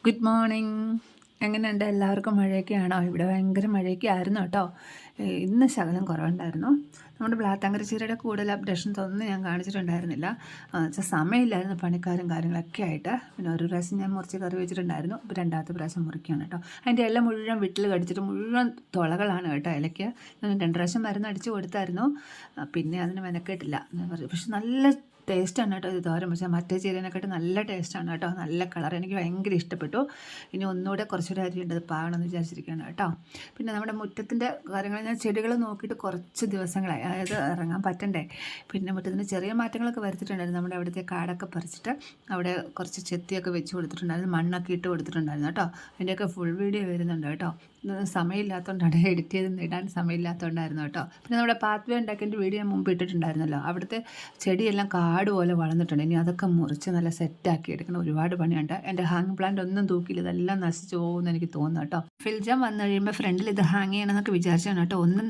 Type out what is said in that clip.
Good morning. എങ്ങനെയുണ്ട് എല്ലാവർക്കും? മഴയൊക്കെയാണോ? ഇവിടെ ഭയങ്കര മഴയൊക്കെ ആയിരുന്നു കേട്ടോ. ഇന്ന് ശകലം കുറവുണ്ടായിരുന്നു. നമ്മുടെ ബ്ലാത്താങ്കര ചീരയുടെ കൂടുതൽ അപ്ഡേഷൻസ് ഒന്നും ഞാൻ കാണിച്ചിട്ടുണ്ടായിരുന്നില്ല. സമയമില്ലായിരുന്നു, പണിക്കാരും കാര്യങ്ങളൊക്കെ ആയിട്ട്. പിന്നെ ഒരു പ്രാവശ്യം ഞാൻ മുറിച്ച് കറി വെച്ചിട്ടുണ്ടായിരുന്നു. ഇപ്പോൾ രണ്ടാമത്തെ പ്രാവശ്യം മുറിക്കുകയാണ് കേട്ടോ. അതിൻ്റെ ഇല മുഴുവൻ വിട്ടിൽ കടിച്ചിട്ട് മുഴുവൻ തുളകളാണ് കേട്ടോ ഇലയ്ക്ക്. ഞാൻ 2 പ്രാവശ്യം മരുന്ന് അടിച്ച് കൊടുത്തായിരുന്നു. പിന്നെ അതിന് മെനക്കെട്ടില്ല. പക്ഷെ നല്ല ടേസ്റ്റാണ് കേട്ടോ ഇത് തോരൻ വെച്ചാൽ. മറ്റേ ചീരനെക്കാട്ട് നല്ല ടേസ്റ്റാണ് കേട്ടോ. നല്ല കളർ, എനിക്ക് ഭയങ്കര ഇഷ്ടപ്പെട്ടു. ഇനി ഒന്നുകൂടെ കുറച്ചുകൂടെ അരിയുണ്ട്, അത് പാകണമെന്ന് വിചാരിച്ചിരിക്കുകയാണ് കേട്ടോ. പിന്നെ നമ്മുടെ മുറ്റത്തിൻ്റെ കാര്യങ്ങൾ, ഞാൻ ചെടികൾ നോക്കിയിട്ട് കുറച്ച് ദിവസങ്ങളായി, അതായത് ഇറങ്ങാൻ പറ്റണ്ടേ. പിന്നെ മുറ്റത്തിന് ചെറിയ മാറ്റങ്ങളൊക്കെ വരുത്തിയിട്ടുണ്ടായിരുന്നു. നമ്മുടെ അവിടുത്തെ കാടൊക്കെ പറിച്ചിട്ട് അവിടെ കുറച്ച് ചെത്തിയൊക്കെ വെച്ച് കൊടുത്തിട്ടുണ്ടായിരുന്നു, മണ്ണൊക്കെ ഇട്ട് കൊടുത്തിട്ടുണ്ടായിരുന്നു കേട്ടോ. അതിൻ്റെയൊക്കെ ഫുൾ വീഡിയോ വരുന്നുണ്ട് കേട്ടോ. സമയമില്ലാത്തതുകൊണ്ടാണ്, എഡിറ്റ് ചെയ്ത് ഇടാൻ സമയമില്ലാത്തതുകൊണ്ടായിരുന്നു കേട്ടോ. പിന്നെ നമ്മുടെ പാത്വേ ഉണ്ടാക്കിയതിൻ്റെ വീഡിയോ ഞാൻ മുമ്പ് ഇട്ടിട്ടുണ്ടായിരുന്നല്ലോ. അവിടുത്തെ ചെടിയെല്ലാം കാട് പോലെ വളർന്നിട്ടുണ്ട്. ഇനി അതൊക്കെ മുറിച്ച് നല്ല സെറ്റാക്കി എടുക്കണം. ഒരുപാട് പണിയുണ്ട്. എൻ്റെ ഹാങ് പ്ലാന്റ് ഒന്നും തൂക്കിയില്ല, ഇതെല്ലാം നശിച്ചു പോകുമെന്ന് എനിക്ക് തോന്നുന്നു കേട്ടോ. ഫിൽജം വന്നു കഴിയുമ്പോൾ ഫ്രണ്ടിൽ ഇത് ഹാങ് ചെയ്യണമെന്നൊക്കെ വിചാരിച്ചാണ് കേട്ടോ. ഒന്നും